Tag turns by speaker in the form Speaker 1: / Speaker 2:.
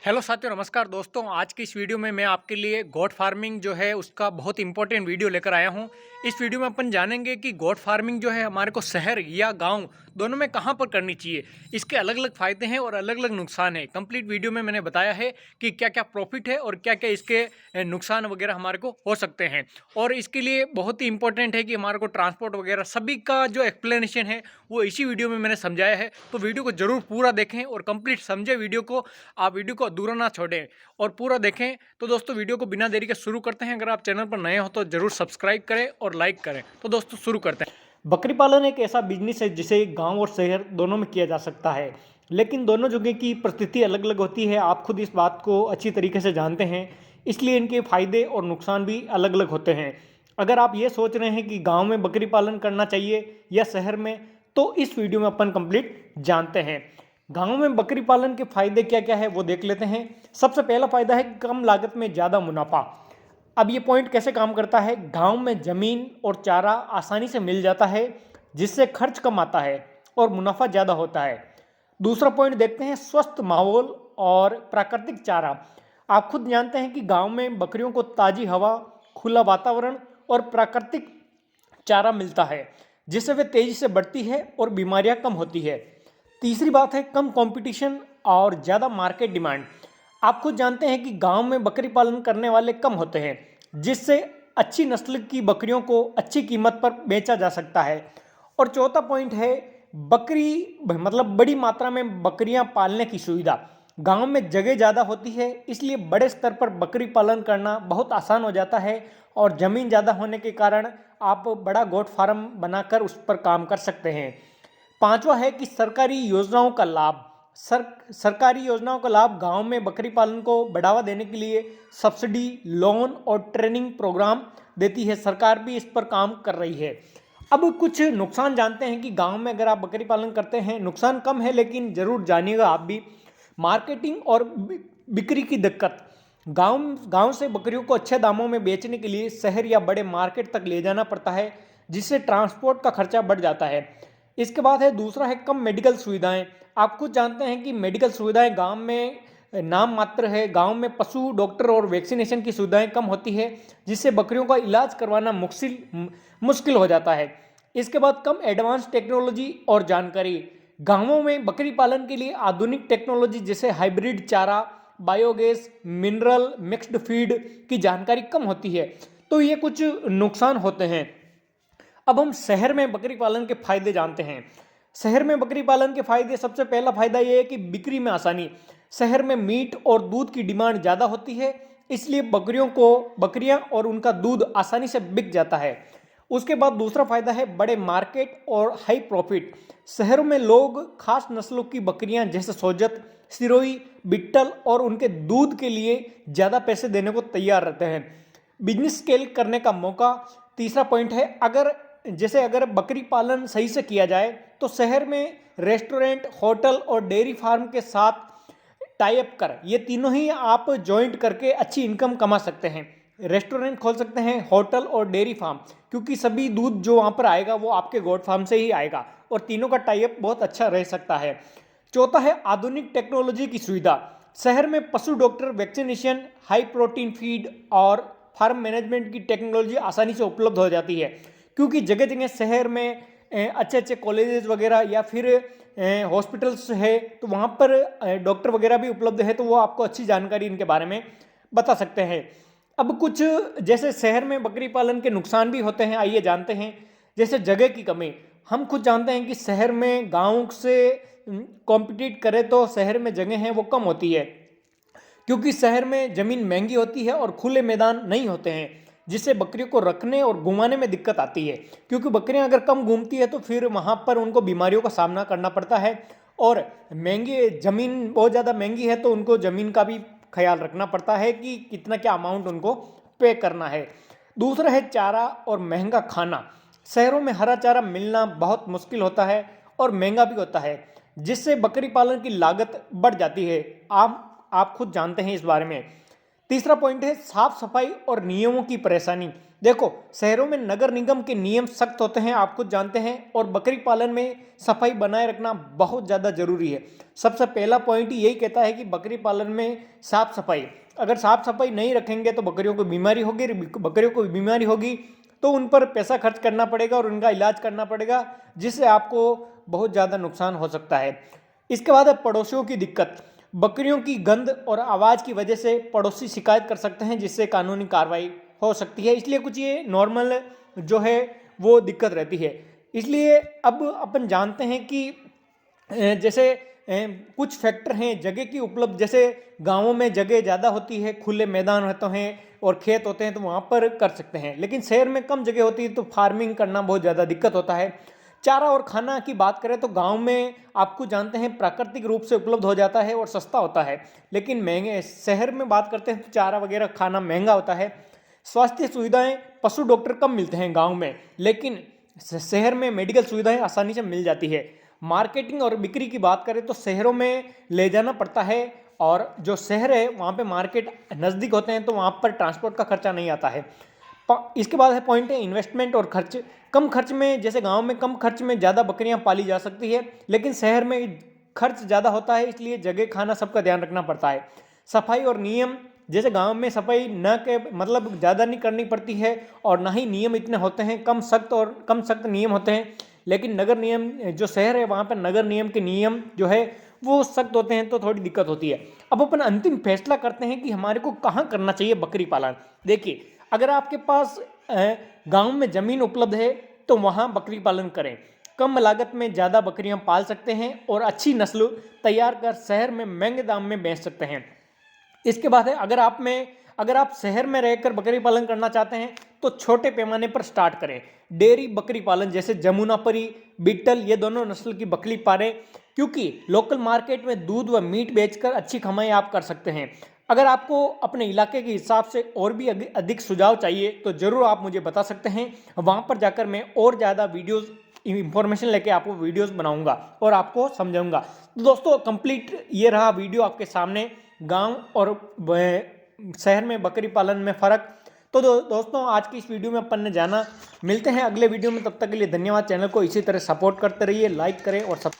Speaker 1: Hello साथियों, नमस्कार दोस्तों। आज की इस वीडियो में मैं आपके लिए गोट फार्मिंग जो है उसका बहुत इंपॉर्टेंट वीडियो लेकर आया हूं। इस वीडियो में अपन जानेंगे कि गोट फार्मिंग जो है हमारे को शहर या गांव दोनों में कहां पर करनी चाहिए, इसके अलग अलग फ़ायदे हैं और अलग अलग नुकसान हैं। कंप्लीट वीडियो में मैंने बताया है कि क्या क्या प्रॉफिट है और क्या क्या इसके नुकसान वगैरह हमारे को हो सकते हैं। और इसके लिए बहुत ही इंपॉर्टेंट है कि हमारे को ट्रांसपोर्ट वगैरह सभी का जो एक्सप्लेनेशन है वो इसी वीडियो में मैंने समझाया है। तो वीडियो को ज़रूर पूरा देखें और कंप्लीट समझे वीडियो को, आप वीडियो को अधूरा ना छोड़ें और पूरा देखें। तो दोस्तों वीडियो को बिना देरी के शुरू करते हैं। अगर आप चैनल पर नए हो तो जरूर सब्सक्राइब करें और लाइक करें। तो दोस्तों शुरू करते हैं।
Speaker 2: बकरी पालन एक ऐसा बिजनेस है जिसे गांव और शहर दोनों में किया जा सकता है, लेकिन दोनों जगह की परिस्थिति अलग अलग होती है। आप खुद इस बात को अच्छी तरीके से जानते हैं, इसलिए इनके फायदे और नुकसान भी अलग अलग होते हैं। अगर आप ये सोच रहे हैं कि गांव में बकरी पालन करना चाहिए या शहर में, तो इस वीडियो में अपन कंप्लीट जानते हैं। गांव में बकरी पालन के फायदे क्या क्या है वो देख लेते हैं। सबसे पहला फायदा है कम लागत में ज़्यादा मुनाफा। अब ये पॉइंट कैसे काम करता है? गांव में ज़मीन और चारा आसानी से मिल जाता है, जिससे खर्च कम आता है और मुनाफा ज़्यादा होता है। दूसरा पॉइंट देखते हैं, स्वस्थ माहौल और प्राकृतिक चारा। आप खुद जानते हैं कि गांव में बकरियों को ताज़ी हवा, खुला वातावरण और प्राकृतिक चारा मिलता है, जिससे वे तेज़ी से बढ़ती है और बीमारियां कम होती है। तीसरी बात है कम कंपटीशन और ज़्यादा मार्केट डिमांड। आप खुद जानते हैं कि गांव में बकरी पालन करने वाले कम होते हैं, जिससे अच्छी नस्ल की बकरियों को अच्छी कीमत पर बेचा जा सकता है। और चौथा पॉइंट है बकरी मतलब बड़ी मात्रा में बकरियां पालने की सुविधा। गांव में जगह ज़्यादा होती है, इसलिए बड़े स्तर पर बकरी पालन करना बहुत आसान हो जाता है और ज़मीन ज़्यादा होने के कारण आप बड़ा गोट फार्म बनाकर उस पर काम कर सकते हैं। पांचवा है कि सरकारी योजनाओं का लाभ। सरकारी योजनाओं का लाभ गांव में बकरी पालन को बढ़ावा देने के लिए सब्सिडी, लोन और ट्रेनिंग प्रोग्राम देती है। सरकार भी इस पर काम कर रही है। अब कुछ नुकसान जानते हैं कि गांव में अगर आप बकरी पालन करते हैं, नुकसान कम है लेकिन जरूर जानिएगा आप भी। मार्केटिंग और बिक्री की दिक्कत। गांव गांव से बकरियों को अच्छे दामों में बेचने के लिए शहर या बड़े मार्केट तक ले जाना पड़ता है, जिससे ट्रांसपोर्ट का खर्चा बढ़ जाता है। इसके बाद है दूसरा है कम मेडिकल सुविधाएं। आप खुद जानते हैं कि मेडिकल सुविधाएं गांव में नाम मात्र है। गांव में पशु डॉक्टर और वैक्सीनेशन की सुविधाएं कम होती है, जिससे बकरियों का इलाज करवाना मुश्किल हो जाता है। इसके बाद कम एडवांस टेक्नोलॉजी और जानकारी। गांवों में बकरी पालन के लिए आधुनिक टेक्नोलॉजी जैसे हाइब्रिड चारा, बायोगैस, मिनरल मिक्स्ड फीड की जानकारी कम होती है। तो ये कुछ नुकसान होते हैं। अब हम शहर में बकरी पालन के फायदे जानते हैं। शहर में बकरी पालन के फायदे, सबसे पहला फायदा यह है कि बिक्री में आसानी। शहर में मीट और दूध की डिमांड ज़्यादा होती है, इसलिए बकरियां और उनका दूध आसानी से बिक जाता है। उसके बाद दूसरा फायदा है बड़े मार्केट और हाई प्रॉफिट। शहरों में लोग खास नस्लों की बकरियां जैसे सोजत, सिरोही, बिट्टल और उनके दूध के लिए ज़्यादा पैसे देने को तैयार रहते हैं। बिजनेस स्केल करने का मौका। तीसरा पॉइंट है अगर बकरी पालन सही से किया जाए तो शहर में रेस्टोरेंट, होटल और डेयरी फार्म के साथ टाई अप कर ये तीनों ही आप जॉइंट करके अच्छी इनकम कमा सकते हैं। रेस्टोरेंट खोल सकते हैं, होटल और डेयरी फार्म, क्योंकि सभी दूध जो वहाँ पर आएगा वो आपके गोट फार्म से ही आएगा और तीनों का टाई अप बहुत अच्छा रह सकता है। चौथा है आधुनिक टेक्नोलॉजी की सुविधा। शहर में पशु doctor, vaccination, high protein feed और फार्म मैनेजमेंट की टेक्नोलॉजी आसानी से उपलब्ध हो जाती है, क्योंकि जगह जगह शहर में अच्छे अच्छे कॉलेजेस वगैरह या फिर हॉस्पिटल्स है, तो वहाँ पर डॉक्टर वगैरह भी उपलब्ध है, तो वो आपको अच्छी जानकारी इनके बारे में बता सकते हैं। अब कुछ जैसे शहर में बकरी पालन के नुकसान भी होते हैं, आइए जानते हैं। जैसे जगह की कमी। हम खुद जानते हैं कि शहर में गाँव से कॉम्पिटिट करें तो शहर में जगह है वो कम होती है, क्योंकि शहर में ज़मीन महंगी होती है और खुले मैदान नहीं होते हैं, जिससे बकरियों को रखने और घुमाने में दिक्कत आती है। क्योंकि बकरियां अगर कम घूमती है तो फिर वहाँ पर उनको बीमारियों का सामना करना पड़ता है, और महंगी ज़मीन बहुत ज़्यादा महंगी है तो उनको ज़मीन का भी ख्याल रखना पड़ता है कि कितना क्या अमाउंट उनको पे करना है। दूसरा है चारा और महंगा खाना। शहरों में हरा चारा मिलना बहुत मुश्किल होता है और महंगा भी होता है, जिससे बकरी पालन की लागत बढ़ जाती है। आप खुद जानते हैं इस बारे में। तीसरा पॉइंट है साफ सफाई और नियमों की परेशानी। देखो, शहरों में नगर निगम के नियम सख्त होते हैं, आप खुद जानते हैं, और बकरी पालन में सफाई बनाए रखना बहुत ज़्यादा जरूरी है। सबसे पहला पॉइंट यही कहता है कि बकरी पालन में साफ सफाई, अगर साफ सफाई नहीं रखेंगे तो बकरियों को बीमारी होगी, बकरियों को बीमारी होगी तो उन पर पैसा खर्च करना पड़ेगा और उनका इलाज करना पड़ेगा, जिससे आपको बहुत ज़्यादा नुकसान हो सकता है। इसके बाद है पड़ोसियों की दिक्कत। बकरियों की गंध और आवाज़ की वजह से पड़ोसी शिकायत कर सकते हैं, जिससे कानूनी कार्रवाई हो सकती है। इसलिए कुछ ये नॉर्मल जो है वो दिक्कत रहती है। इसलिए अब अपन जानते हैं कि जैसे कुछ फैक्टर हैं जगह की उपलब्ध, जैसे गांवों में जगह ज़्यादा होती है, खुले मैदान होते हैं और खेत होते हैं, तो वहाँ पर कर सकते हैं। लेकिन शहर में कम जगह होती है तो फार्मिंग करना बहुत ज़्यादा दिक्कत होता है। चारा और खाना की बात करें तो गांव में आपको जानते हैं प्राकृतिक रूप से उपलब्ध हो जाता है और सस्ता होता है, लेकिन महंगे शहर में बात करते हैं तो चारा वगैरह खाना महंगा होता है। स्वास्थ्य सुविधाएं, पशु डॉक्टर कम मिलते हैं गांव में, लेकिन शहर में मेडिकल सुविधाएं आसानी से मिल जाती है। मार्केटिंग और बिक्री की बात करें तो शहरों में ले जाना पड़ता है, और जो शहर है वहाँ पे मार्केट नज़दीक होते हैं तो वहाँ पर ट्रांसपोर्ट का खर्चा नहीं आता है। इसके बाद है पॉइंट है इन्वेस्टमेंट और खर्च। कम खर्च में, जैसे गांव में कम खर्च में ज़्यादा बकरियां पाली जा सकती है, लेकिन शहर में खर्च ज़्यादा होता है, इसलिए जगह खाना सबका ध्यान रखना पड़ता है। सफाई और नियम, जैसे गांव में सफाई न के मतलब ज़्यादा नहीं करनी पड़ती है और ना ही नियम इतने होते हैं, कम सख्त नियम होते हैं। लेकिन नगर नियम, जो शहर है वहाँ पर नगर नियम के नियम जो है वो सख्त होते हैं, तो थोड़ी दिक्कत होती है। अब अपन अंतिम फैसला करते हैं कि हमारे को कहाँ करना चाहिए बकरी पालन। देखिए, अगर आपके पास गांव में ज़मीन उपलब्ध है तो वहाँ बकरी पालन करें। कम लागत में ज़्यादा बकरियाँ पाल सकते हैं और अच्छी नस्ल तैयार कर शहर में महंगे दाम में बेच सकते हैं। इसके बाद है, अगर आप शहर में रहकर बकरी पालन करना चाहते हैं तो छोटे पैमाने पर स्टार्ट करें। डेयरी बकरी पालन जैसे जमुनापरी, बीटल, ये दोनों नस्ल की बकरी पालें, क्योंकि लोकल मार्केट में दूध व मीट बेचकर अच्छी कमाई आप कर सकते हैं। अगर आपको अपने इलाके के हिसाब से और भी अधिक सुझाव चाहिए तो ज़रूर आप मुझे बता सकते हैं। वहाँ पर जाकर मैं और ज़्यादा वीडियोज़ इंफॉर्मेशन लेके आपको वीडियोस बनाऊंगा और आपको समझाऊंगा। तो दोस्तों, कंप्लीट ये रहा वीडियो आपके सामने, गांव और शहर में बकरी पालन में फ़र्क। तो दोस्तों, आज की इस वीडियो में अपन ने जाना। मिलते हैं अगले वीडियो में, तब तक के लिए धन्यवाद। चैनल को इसी तरह सपोर्ट करते रहिए, लाइक करें और सब